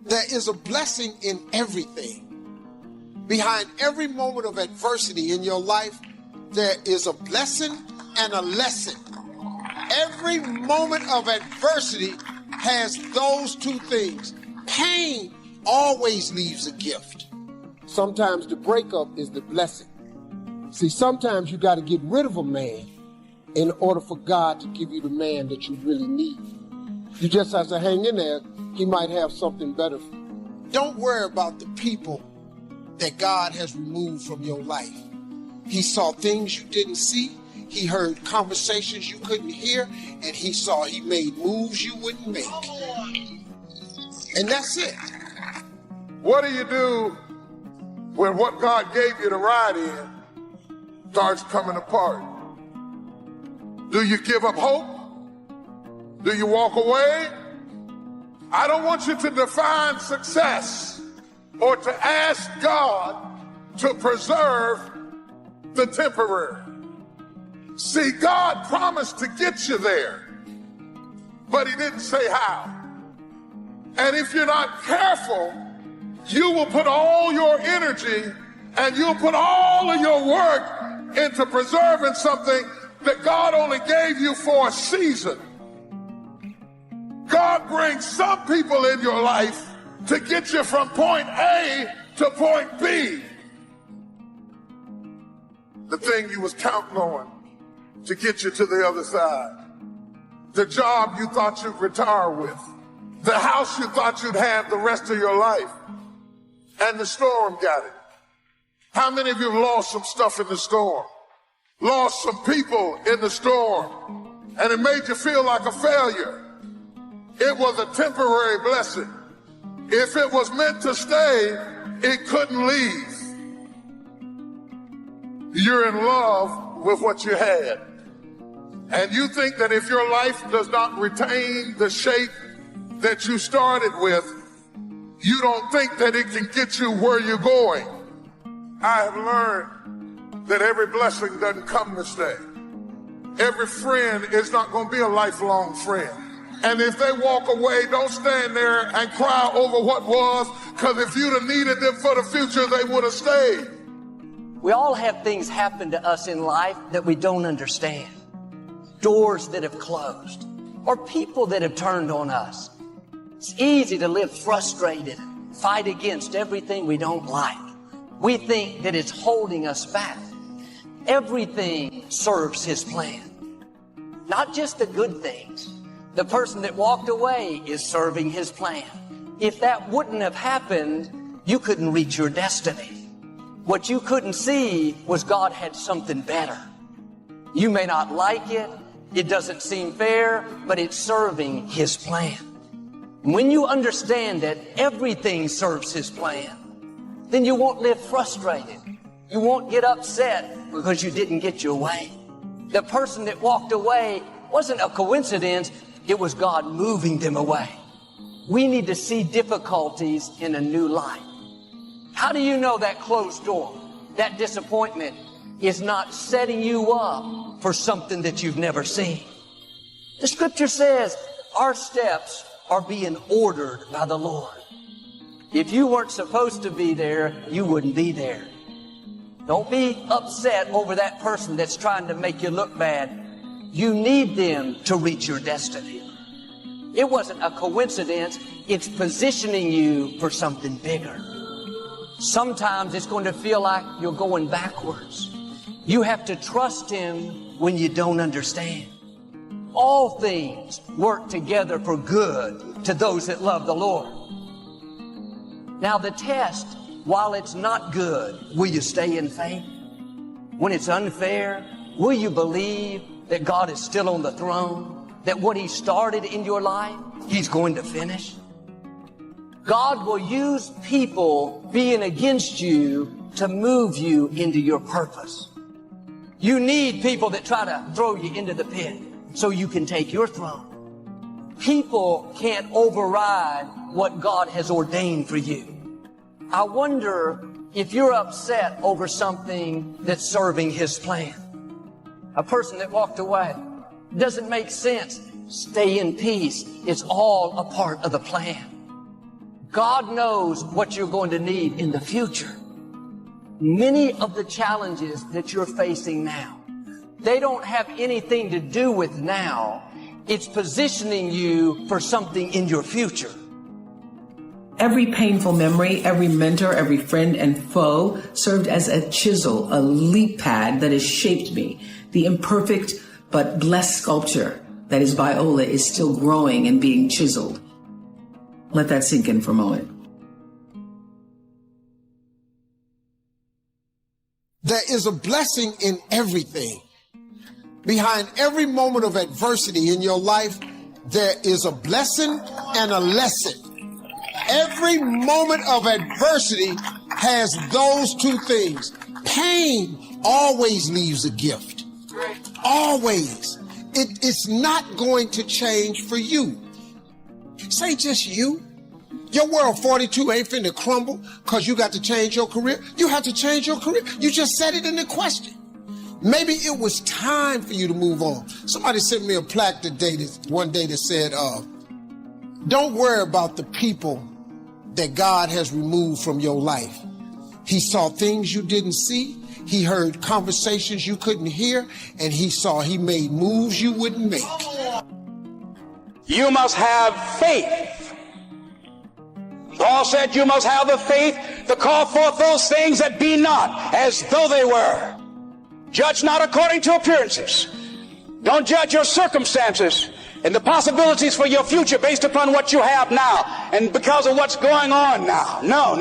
There is a blessing in everything. Behind every moment of adversity in your life, there is a blessing and a lesson. Every moment of adversity has those two things. Pain always leaves a gift. Sometimes the breakup is the blessing. See, sometimes you got to get rid of a man in order for God to give you the man that you really need. You just have to hang in there. He might have something better for you. Don't worry about the people that God has removed from your life. He saw things you didn't see. He heard conversations you couldn't hear. And he made moves you wouldn't make. And that's it. What do you do when what God gave you to ride in starts coming apart? Do you give up hope? Do you walk away? I don't want you to define success or to ask God to preserve the temporary. See, God promised to get you there, but he didn't say how. And if you're not careful, you will put all your energy and you'll put all of your work into preserving something that God only gave you for a season. God brings some people in your life to get you from point A to point B. The thing you was counting on to get you to the other side. The job you thought you'd retire with. The house you thought you'd have the rest of your life. And the storm got it. How many of you have lost some stuff in the storm? Lost some people in the storm. And it made you feel like a failure. It was a temporary blessing. If it was meant to stay, it couldn't leave. You're in love with what you had. And you think that if your life does not retain the shape that you started with, you don't think that it can get you where you're going. I have learned that every blessing doesn't come to stay. Every friend is not going to be a lifelong friend. And if they walk away, don't stand there and cry over what was, because if you'd have needed them for the future, they would have stayed. We all have things happen to us in life that we don't understand. Doors that have closed, or people that have turned on us. It's easy to live frustrated, fight against everything we don't like. We think that it's holding us back. Everything serves his plan. Not just the good things. The person that walked away is serving his plan. If that wouldn't have happened, you couldn't reach your destiny. What you couldn't see was God had something better. You may not like it. It doesn't seem fair, but it's serving his plan. When you understand that everything serves his plan, then you won't live frustrated. You won't get upset because you didn't get your way. The person that walked away wasn't a coincidence. It was God moving them away. We need to see difficulties in a new light. How do you know that closed door, that disappointment, is not setting you up for something that you've never seen? The scripture says our steps are being ordered by the Lord. If you weren't supposed to be there, you wouldn't be there. Don't be upset over that person that's trying to make you look bad. You need them to reach your destiny. It wasn't a coincidence. It's positioning you for something bigger. Sometimes it's going to feel like you're going backwards. You have to trust him when you don't understand. All things work together for good to those that love the Lord. Now the test, while it's not good, will you stay in faith? When it's unfair, will you believe that God is still on the throne? That what he started in your life, he's going to finish? God will use people being against you to move you into your purpose. You need people that try to throw you into the pit so you can take your throne. People can't override what God has ordained for you. I wonder if you're upset over something that's serving his plan. A person that walked away. Doesn't make sense. Stay in peace. It's all a part of the plan. God knows what you're going to need in the future. Many of the challenges that you're facing now, they don't have anything to do with now. It's positioning you for something in your future. Every painful memory, every mentor, every friend and foe served as a chisel, a leap pad that has shaped me. The imperfect but blessed sculpture that is Viola is still growing and being chiseled. Let that sink in for a moment. There is a blessing in everything. Behind every moment of adversity in your life, there is a blessing and a lesson. Every moment of adversity has those two things. Pain always leaves a gift. Always. It's not going to change for you. Say just you. Your world 42 ain't finna crumble because you got to change your career. You have to change your career. You just said it in the question. Maybe it was time for you to move on. Somebody sent me a plaque one day that said, don't worry about the people that God has removed from your life. He saw things you didn't see. He heard conversations you couldn't hear. And he made moves you wouldn't make. You must have faith. Paul said you must have the faith to call forth those things that be not as though they were. Judge not according to appearances. Don't judge your circumstances and the possibilities for your future based upon what you have now and because of what's going on now. No.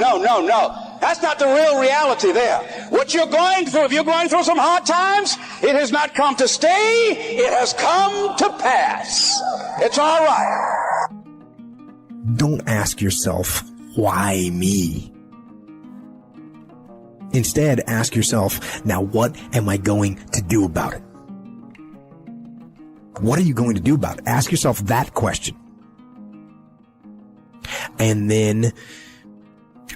That's not the real reality there. What you're going through, if you're going through some hard times, it has not come to stay. It has come to pass. It's all right. Don't ask yourself, why me? Instead, ask yourself, now what am I going to do about it? What are you going to do about it? Ask yourself that question. And then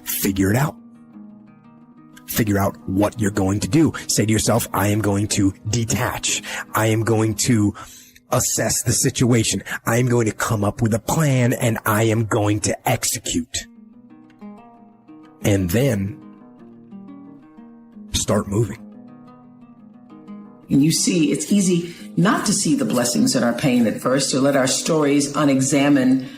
figure it out. Figure out what you're going to do. Say to yourself, I am going to detach. I am going to assess the situation. I am going to come up with a plan and I am going to execute. And then start moving. And you see, it's easy not to see the blessings in our pain at first, or let our stories unexamined,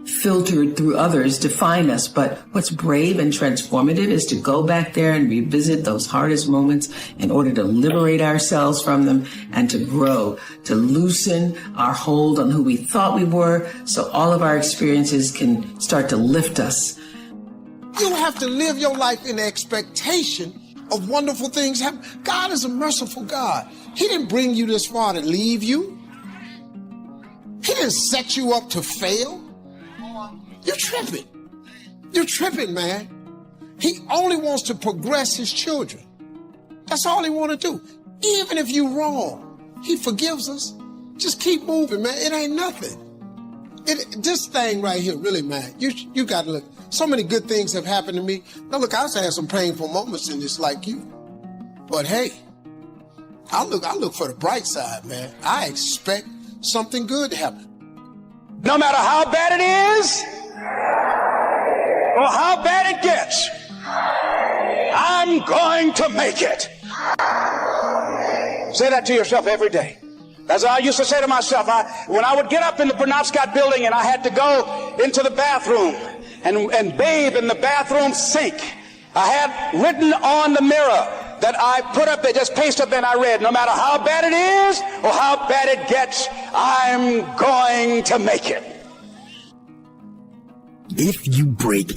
filtered through others, define us. But what's brave and transformative is to go back there and revisit those hardest moments in order to liberate ourselves from them and to grow, to loosen our hold on who we thought we were, so all of our experiences can start to lift us. You have to live your life in expectation of wonderful things happen. God is a merciful God. He didn't bring you this far to leave you. He didn't set you up to fail. You're tripping. You're tripping, man. He only wants to progress his children. That's all he wants to do. Even if you're wrong, he forgives us. Just keep moving, man. It ain't nothing. This thing right here, really, man, you got to look. So many good things have happened to me. Now, look, I also had some painful moments in this like you. But hey, I look for the bright side, man. I expect something good to happen. No matter how bad it is or how bad it gets, I'm going to make it. Say that to yourself every day. As I used to say to myself, when I would get up in the Penobscot building and I had to go into the bathroom and bathe in the bathroom sink, I had written on the mirror that I put up there, just paste up there, and I read, no matter how bad it is or how bad it gets, I'm going to make it. If you break,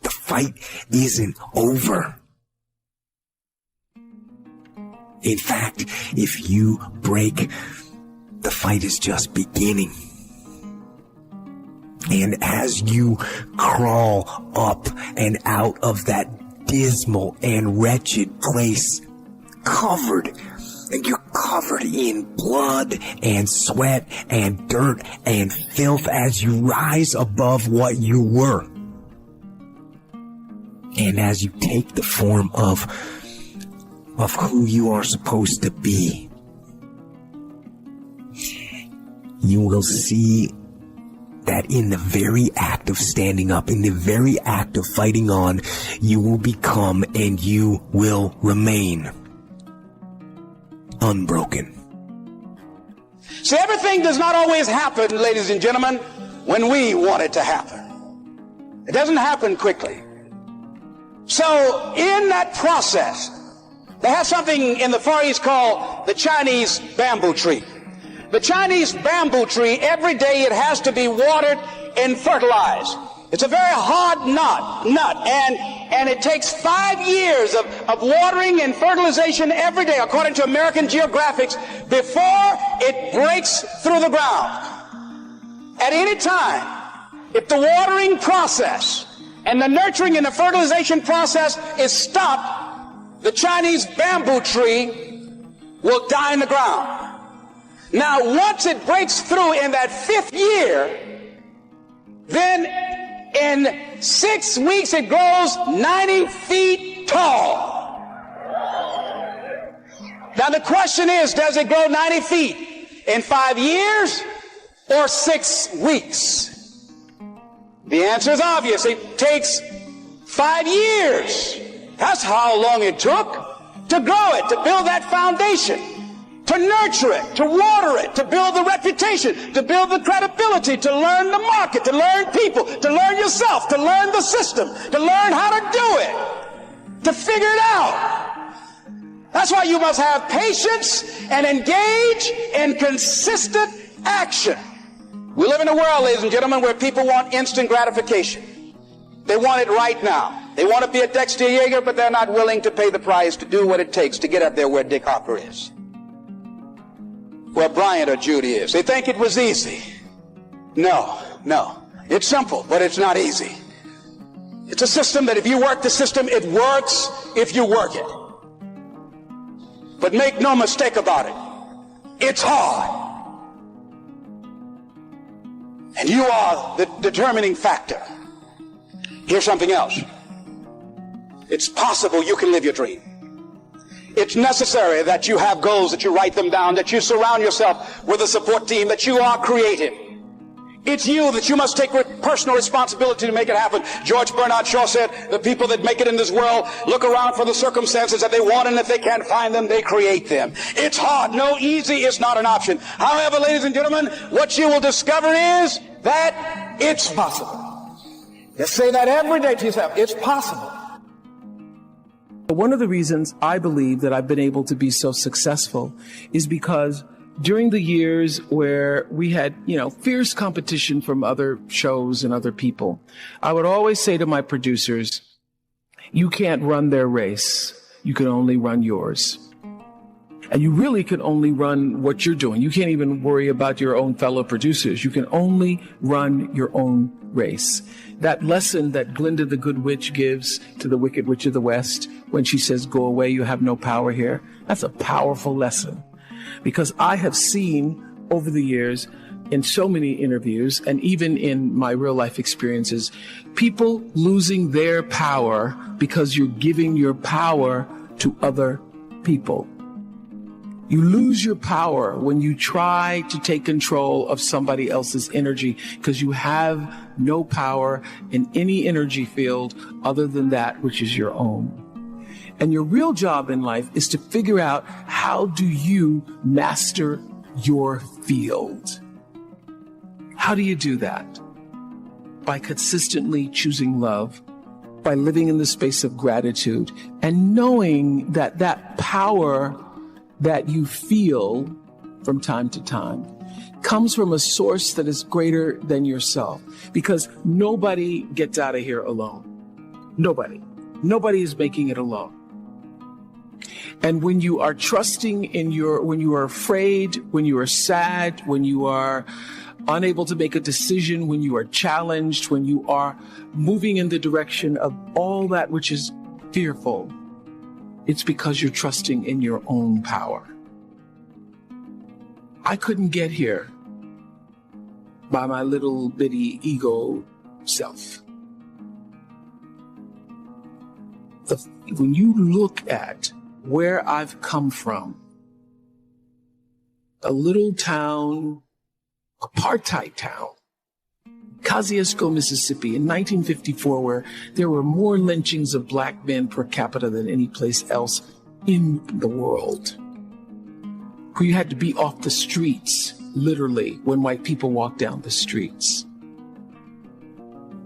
the fight isn't over. In fact, if you break, the fight is just beginning. And as you crawl up and out of that dismal and wretched place, you're covered in blood and sweat and dirt and filth as you rise above what you were. And as you take the form of who you are supposed to be, you will see that in the very act of standing up, in the very act of fighting on, you will become and you will remain unbroken. See, everything does not always happen, ladies and gentlemen, when we want it to happen. It doesn't happen quickly. So in that process, they have something in the Far East called the Chinese bamboo tree. The Chinese bamboo tree, every day it has to be watered and fertilized. It's a very hard nut, and it takes 5 years of watering and fertilization every day, according to American Geographics, before it breaks through the ground. At any time, if the watering process and the nurturing and the fertilization process is stopped, the Chinese bamboo tree will die in the ground. Now, once it breaks through in that 5th year, then in 6 weeks it grows 90 feet tall. Now the question is, does it grow 90 feet in 5 years or 6 weeks? The answer is obvious. It takes 5 years. That's how long it took to grow it, to build that foundation, to nurture it, to water it, to build the reputation, to build the credibility, to learn the market, to learn people, to learn yourself, to learn the system, to learn how to do it, to figure it out. That's why you must have patience and engage in consistent action. We live in a world, ladies and gentlemen, where people want instant gratification. They want it right now. They want to be a Dexter Yeager, but they're not willing to pay the price to do what it takes to get up there where Dick Harper is, where Bryant or Judy is. They think it was easy. No. It's simple, but it's not easy. It's a system that if you work the system, it works if you work it. But make no mistake about it, it's hard. And you are the determining factor. Here's something else. It's possible you can live your dream. It's necessary that you have goals, that you write them down, that you surround yourself with a support team, that you are creative. It's you that you must take personal responsibility to make it happen. George Bernard Shaw said, the people that make it in this world look around for the circumstances that they want, and if they can't find them, they create them. It's hard. No, easy is not an option. However, ladies and gentlemen, what you will discover is that it's possible. Just say that every day to yourself. It's possible. One of the reasons I believe that I've been able to be so successful is because during the years where we had, fierce competition from other shows and other people, I would always say to my producers, you can't run their race. You can only run yours. And you really can only run what you're doing. You can't even worry about your own fellow producers. You can only run your own race. That lesson that Glinda the Good Witch gives to the Wicked Witch of the West when she says, go away, you have no power here. That's a powerful lesson. Because I have seen over the years in so many interviews and even in my real life experiences, people losing their power because you're giving your power to other people. You lose your power when you try to take control of somebody else's energy because you have no power in any energy field other than that which is your own. And your real job in life is to figure out, how do you master your field? How do you do that? By consistently choosing love, by living in the space of gratitude, and knowing that that power that you feel from time to time comes from a source that is greater than yourself. Because nobody gets out of here alone. Nobody is making it alone. And when you are trusting in when you are afraid, when you are sad, when you are unable to make a decision, when you are challenged, when you are moving in the direction of all that which is fearful, it's because you're trusting in your own power. I couldn't get here by my little bitty ego self. When you look at where I've come from, a little town, apartheid town, Kosciuszko, Mississippi in 1954, where there were more lynchings of black men per capita than any place else in the world. Where you had to be off the streets, literally, when white people walked down the streets.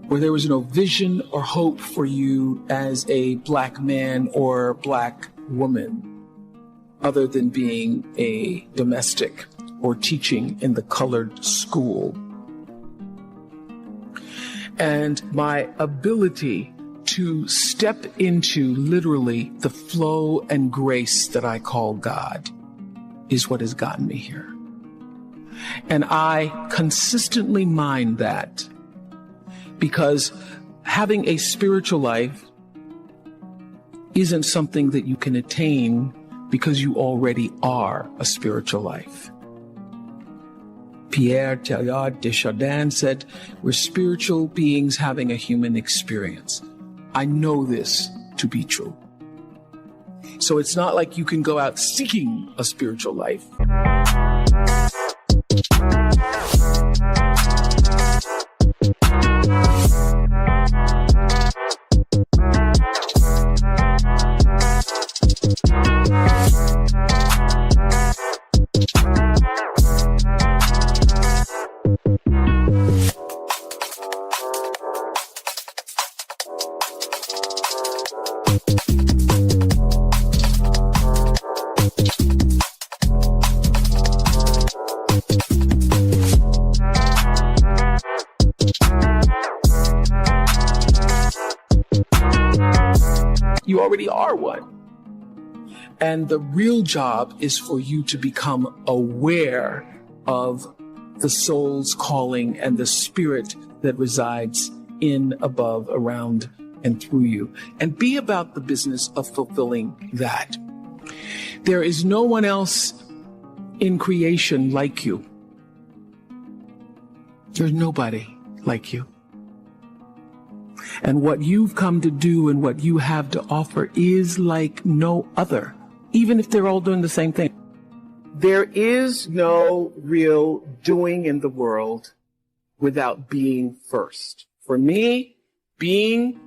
Where there was no vision or hope for you as a black man or black woman, other than being a domestic or teaching in the colored school. And my ability to step into literally the flow and grace that I call God is what has gotten me here. And I consistently mind that, because having a spiritual life isn't something that you can attain because you already are a spiritual life. Pierre Teilhard de Chardin said, we're spiritual beings having a human experience. I know this to be true. So it's not like you can go out seeking a spiritual life. You already are one. And the real job is for you to become aware of the soul's calling and the spirit that resides in, above, around, and through you. And be about the business of fulfilling that. There is no one else in creation like you. There's nobody like you. And what you've come to do and what you have to offer is like no other, even if they're all doing the same thing. There is no real doing in the world without being first. For me, being,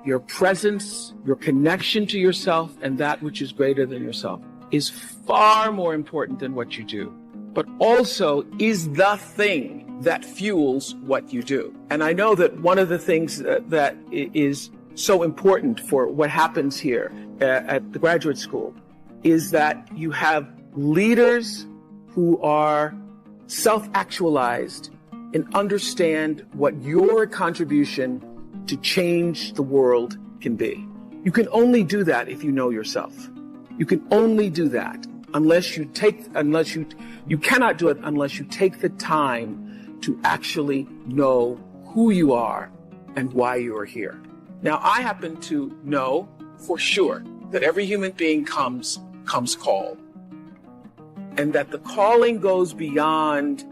your presence, your connection to yourself and that which is greater than yourself is far more important than what you do, but also is the thing that fuels what you do. And I know that one of the things that is so important for what happens here at the graduate school is that you have leaders who are self-actualized and understand what your contribution to change the world can be. You can only do that if you know yourself. You can only do that you cannot do it unless you take the time to actually know who you are and why you are here. Now, I happen to know for sure that every human being comes called, and that the calling goes beyond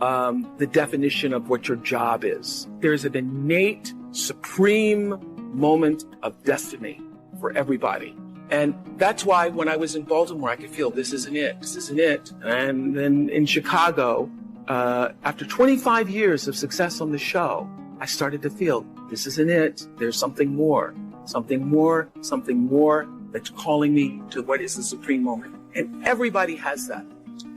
the definition of what your job is. There's an innate, supreme moment of destiny for everybody. And that's why when I was in Baltimore, I could feel this isn't it. And then in Chicago, after 25 years of success on the show, I started to feel this isn't it. There's something more that's calling me to what is the supreme moment. And everybody has that.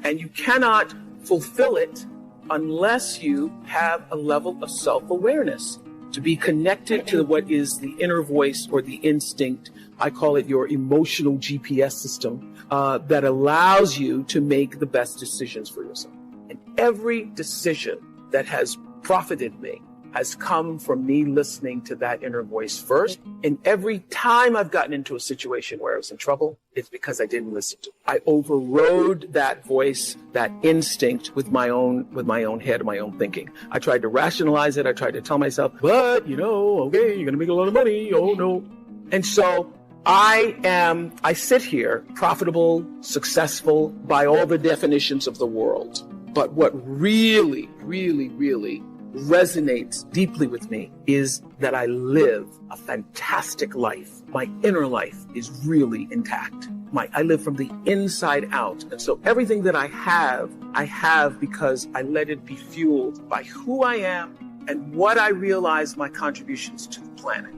And you cannot fulfill it unless you have a level of self-awareness, to be connected to what is the inner voice or the instinct. I call it your emotional GPS system that allows you to make the best decisions for yourself. And every decision that has profited me has come from me listening to that inner voice first. And every time I've gotten into a situation where I was in trouble, it's because I didn't listen to it. I overrode that voice, that instinct with my own head, my own thinking. I tried to rationalize it. I tried to tell myself, but okay, you're going to make a lot of money. Oh no. And so I sit here profitable, successful by all the definitions of the world. But what really, really, really resonates deeply with me is that I live a fantastic life. My inner life is really intact. I live from the inside out. And so everything that I have because I let it be fueled by who I am and what I realized my contributions to the planet.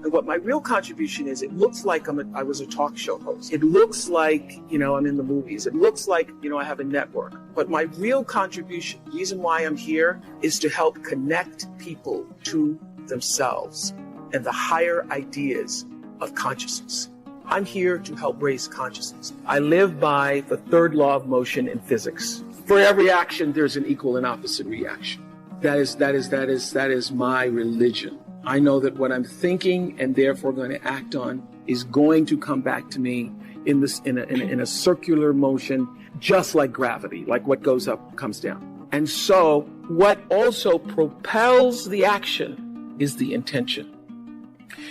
And what my real contribution is, it looks like I was a talk show host. It looks like, I'm in the movies. It looks like, I have a network. But my real contribution, the reason why I'm here, is to help connect people to themselves and the higher ideas of consciousness. I'm here to help raise consciousness. I live by the third law of motion in physics. For every action, there's an equal and opposite reaction. That is my religion. I know that what I'm thinking and therefore going to act on is going to come back to me in a circular motion, just like gravity, like what goes up comes down. And so what also propels the action is the intention.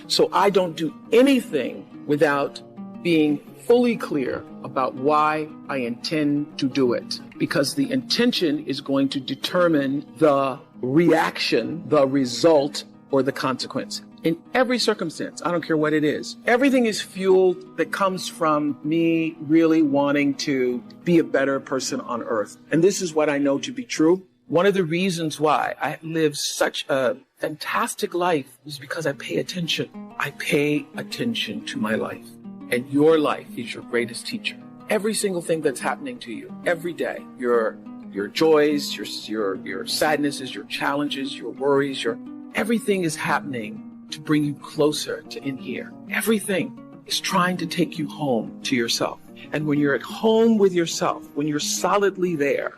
So I don't do anything without being fully clear about why I intend to do it, because the intention is going to determine the reaction, the result, or the consequence. In every circumstance, I don't care what it is. Everything is fueled that comes from me really wanting to be a better person on earth. And this is what I know to be true. One of the reasons why I live such a fantastic life is because I pay attention. I pay attention to my life. And your life is your greatest teacher. Every single thing that's happening to you, every day, your joys, your sadnesses, your challenges, your worries, everything is happening to bring you closer to in here. Everything is trying to take you home to yourself. And when you're at home with yourself, when you're solidly there,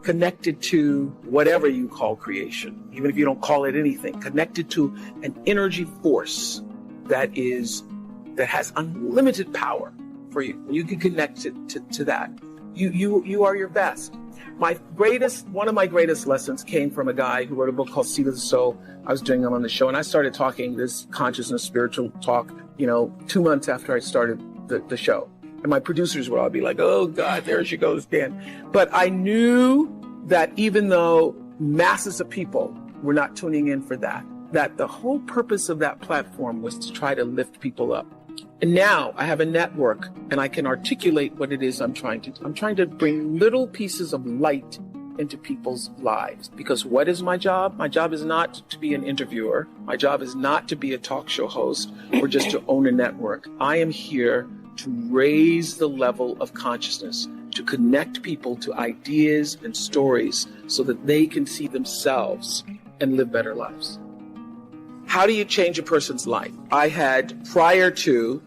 connected to whatever you call creation, even if you don't call it anything, connected to an energy force that has unlimited power for you. You can connect to that. You are your best. One of my greatest lessons came from a guy who wrote a book called Seed of the Soul. I was doing him on the show, and I started talking this consciousness, spiritual talk, 2 months after I started the show. And my producers would all be like, oh God, there she goes again. But I knew that even though masses of people were not tuning in for that the whole purpose of that platform was to try to lift people up. And now I have a network and I can articulate what it is I'm trying to do. I'm trying to bring little pieces of light into people's lives. Because what is my job? My job is not to be an interviewer. My job is not to be a talk show host or just to own a network. I am here to raise the level of consciousness, to connect people to ideas and stories so that they can see themselves and live better lives. How do you change a person's life? I had, prior to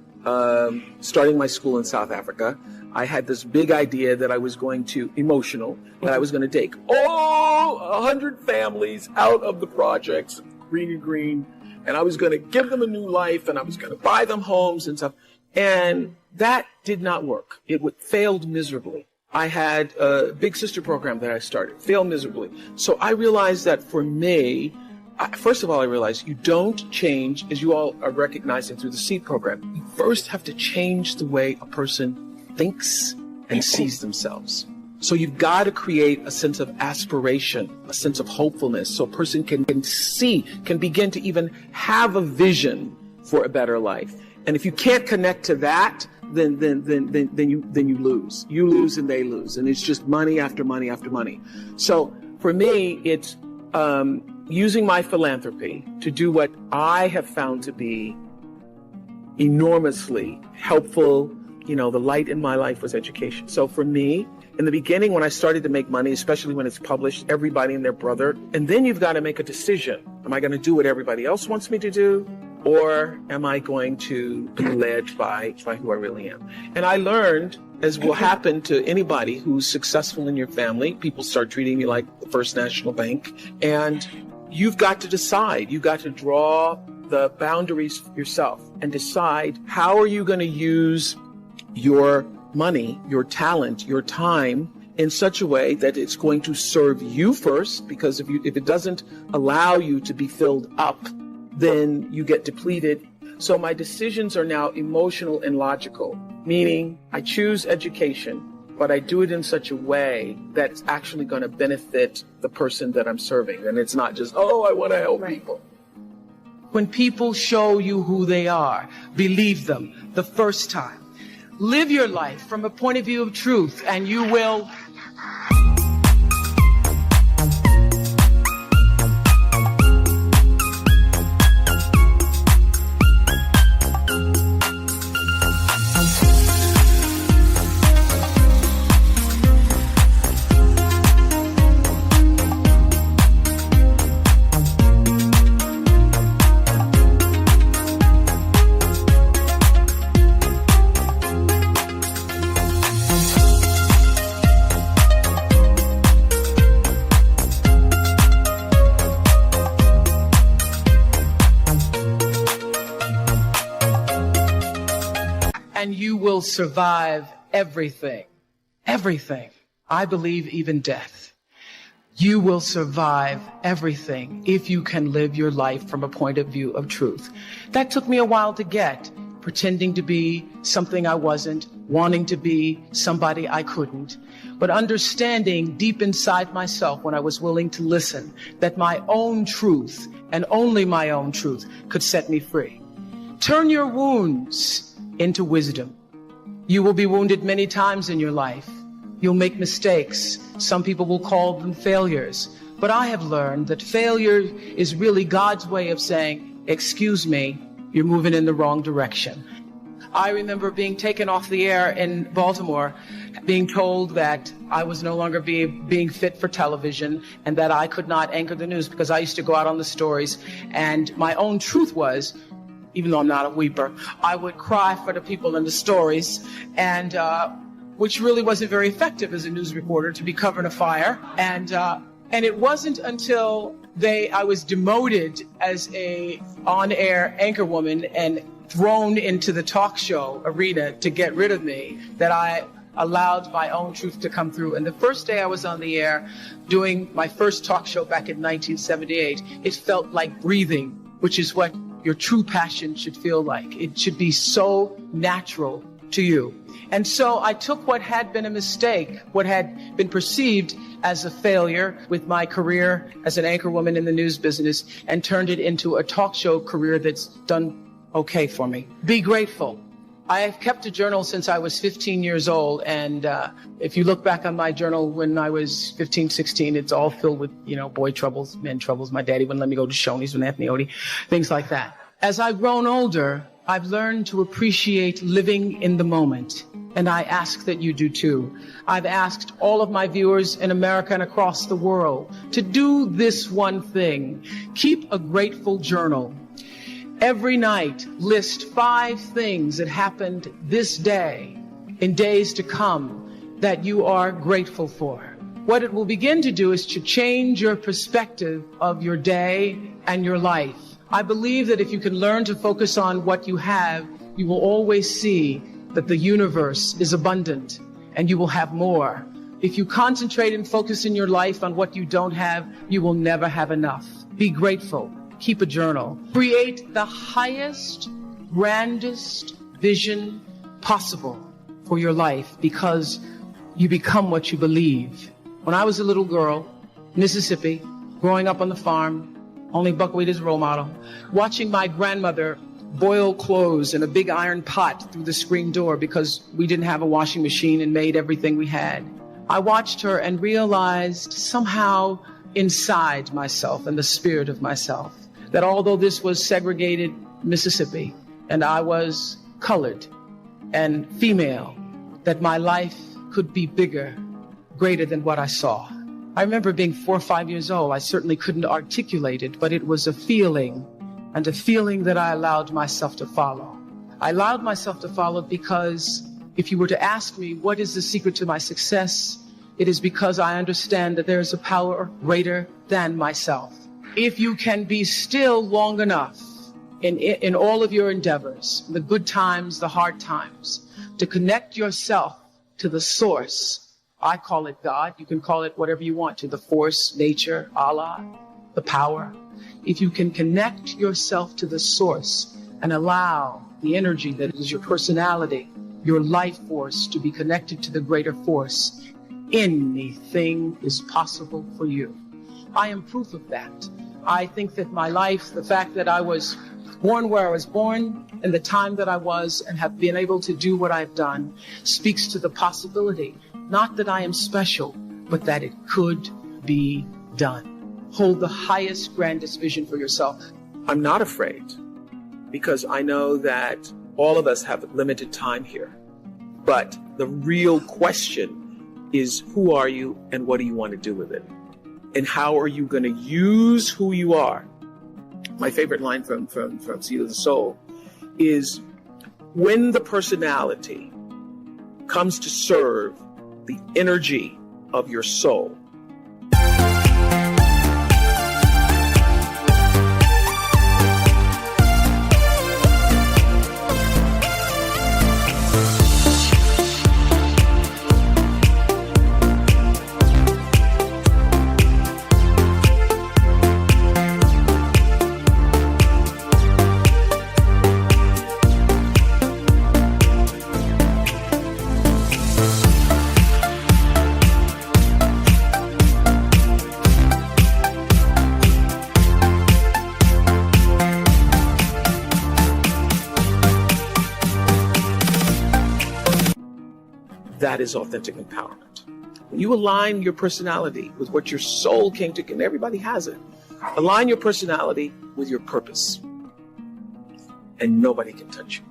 starting my school in South Africa, I had this big idea that I was going to, that I was going to take 100 families out of the projects, green, and I was going to give them a new life, and I was going to buy them homes and stuff. And that did not work. It failed miserably. I had a big sister program that I started, failed miserably. So I realized that for me, first of all, I realized you don't change, as you all are recognizing through the SEED program. You first have to change the way a person thinks and sees themselves. So you've got to create a sense of aspiration, a sense of hopefulness, so a person can begin to even have a vision for a better life. And if you can't connect to that, then you lose. You lose and they lose. And it's just money after money after money. So for me, it's using my philanthropy to do what I have found to be enormously helpful. The light in my life was education. So for me, in the beginning, when I started to make money, especially when it's published, everybody and their brother, and then you've got to make a decision. Am I going to do what everybody else wants me to do? Or am I going to be led by who I really am? And I learned, as will happen to anybody who's successful in your family, people start treating you like the First National Bank. And you've got to decide. You've got to draw the boundaries yourself and decide how are you going to use your money, your talent, your time in such a way that it's going to serve you first, because if it doesn't allow you to be filled up, then you get depleted. So my decisions are now emotional and logical, meaning I choose education, but I do it in such a way that it's actually going to benefit the person that I'm serving. And it's not just, oh, I want to help people. When people show you who they are, believe them the first time. Live your life from a point of view of truth, and you will. And you will survive everything. Everything. I believe even death. You will survive everything if you can live your life from a point of view of truth. That took me a while to get, pretending to be something I wasn't, wanting to be somebody I couldn't, but understanding deep inside myself when I was willing to listen that my own truth and only my own truth could set me free. Turn your wounds into wisdom. You will be wounded many times in your life. You'll make mistakes. Some people will call them failures. But I have learned that failure is really God's way of saying, excuse me, you're moving in the wrong direction. I remember being taken off the air in Baltimore, being told that I was no longer being fit for television and that I could not anchor the news because I used to go out on the stories. And my own truth was, even though I'm not a weeper, I would cry for the people in the stories, and which really wasn't very effective as a news reporter to be covering a fire. And it wasn't until I was demoted as a on-air anchorwoman and thrown into the talk show arena to get rid of me that I allowed my own truth to come through. And the first day I was on the air doing my first talk show back in 1978, it felt like breathing, which is what your true passion should feel like. It should be so natural to you. And so I took what had been a mistake, what had been perceived as a failure with my career as an anchorwoman in the news business, and turned it into a talk show career that's done okay for me. Be grateful. I have kept a journal since I was 15 years old, and if you look back on my journal when I was 15, 16, it's all filled with, boy troubles, men troubles. My daddy wouldn't let me go to Shoney's with Anthony Odie, things like that. As I've grown older, I've learned to appreciate living in the moment, and I ask that you do too. I've asked all of my viewers in America and across the world to do this one thing. Keep a grateful journal. Every night, list 5 things that happened this day, in days to come, that you are grateful for. What it will begin to do is to change your perspective of your day and your life. I believe that if you can learn to focus on what you have, you will always see that the universe is abundant and you will have more. If you concentrate and focus in your life on what you don't have, you will never have enough. Be grateful. Keep a journal. Create the highest, grandest vision possible for your life, because you become what you believe. When I was a little girl, Mississippi, growing up on the farm, only buckwheat as a role model, watching my grandmother boil clothes in a big iron pot through the screen door because we didn't have a washing machine and made everything we had. I watched her and realized somehow inside myself and the spirit of myself that although this was segregated Mississippi and I was colored and female, that my life could be bigger, greater than what I saw. I remember being 4 or 5 years old. I certainly couldn't articulate it, but it was a feeling, and a feeling that I allowed myself to follow. I allowed myself to follow because if you were to ask me what is the secret to my success, it is because I understand that there is a power greater than myself. If you can be still long enough in all of your endeavors, the good times, the hard times, to connect yourself to the source. I call it God. You can call it whatever you want to, the force, nature, Allah, the power. If you can connect yourself to the source and allow the energy that is your personality, your life force, to be connected to the greater force, anything is possible for you. I am proof of that. I think that my life, the fact that I was born where I was born and the time that I was and have been able to do what I've done, speaks to the possibility, not that I am special, but that it could be done. Hold the highest, grandest vision for yourself. I'm not afraid, because I know that all of us have limited time here. But the real question is, who are you and what do you want to do with it? And how are you going to use who you are? My favorite line from Seed of the Soul is, when the personality comes to serve the energy of your soul, that is authentic empowerment. When you align your personality with what your soul came to, and everybody has it, align your personality with your purpose, and nobody can touch you.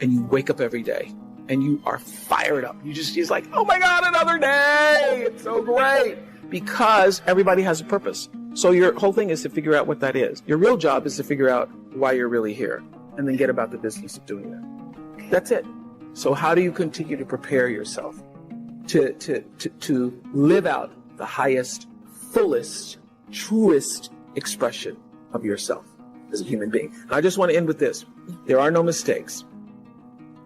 And you wake up every day and you are fired up. You're like, oh my God, another day. It's so great. Because everybody has a purpose. So your whole thing is to figure out what that is. Your real job is to figure out why you're really here, and then get about the business of doing that. That's it. So how do you continue to prepare yourself to live out the highest, fullest, truest expression of yourself as a human being? And I just want to end with this. There are no mistakes.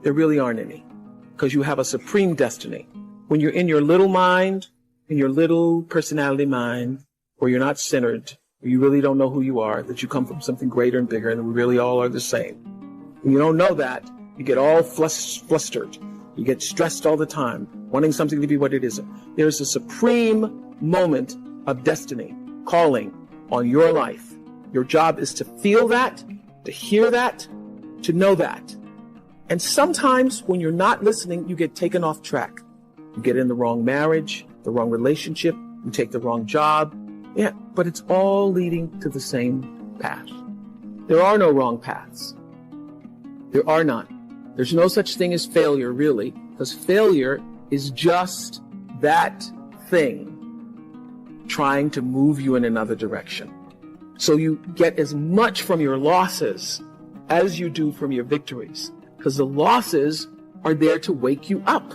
There really aren't any, because you have a supreme destiny. When you're in your little mind, in your little personality mind, where you're not centered, where you really don't know who you are, that you come from something greater and bigger, and we really all are the same. When you don't know that, you get all flustered. You get stressed all the time, wanting something to be what it isn't. There's a supreme moment of destiny calling on your life. Your job is to feel that, to hear that, to know that. And sometimes when you're not listening, you get taken off track. You get in the wrong marriage, the wrong relationship, you take the wrong job. Yeah, but it's all leading to the same path. There are no wrong paths. There are none. There's no such thing as failure, really, because failure is just that thing trying to move you in another direction. So you get as much from your losses as you do from your victories, because the losses are there to wake you up.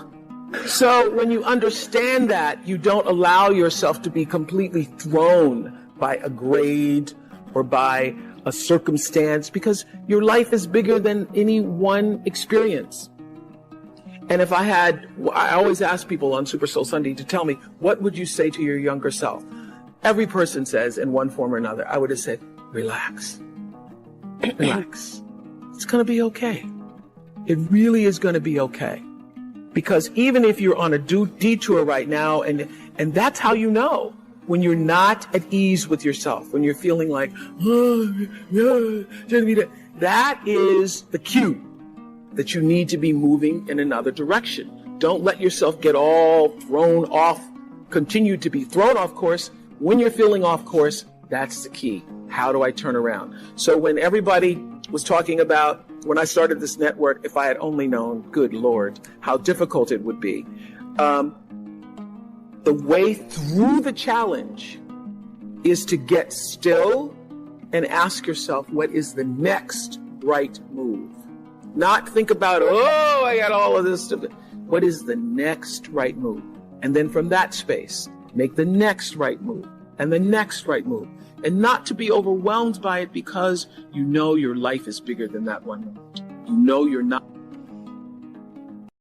So when you understand that, you don't allow yourself to be completely thrown by a grade or by a circumstance, because your life is bigger than any one experience. And if I always ask people on Super Soul Sunday to tell me, what would you say to your younger self? Every person says in one form or another, I would have said, relax. Relax. It's going to be okay. It really is going to be okay. Because even if you're on a detour right now, and that's how you know, when you're not at ease with yourself, when you're feeling like, that is the cue that you need to be moving in another direction. Don't let yourself get all thrown off, continue to be thrown off course. When you're feeling off course, that's the key. How do I turn around? So when everybody was talking about, when I started this network, if I had only known, good Lord, how difficult it would be. The way through the challenge is to get still and ask yourself, what is the next right move? Not think about, oh, I got all of this stuff. What is the next right move? And then from that space, make the next right move. and the next right move, and not to be overwhelmed by it because you know your life is bigger than that one moment. You know you're not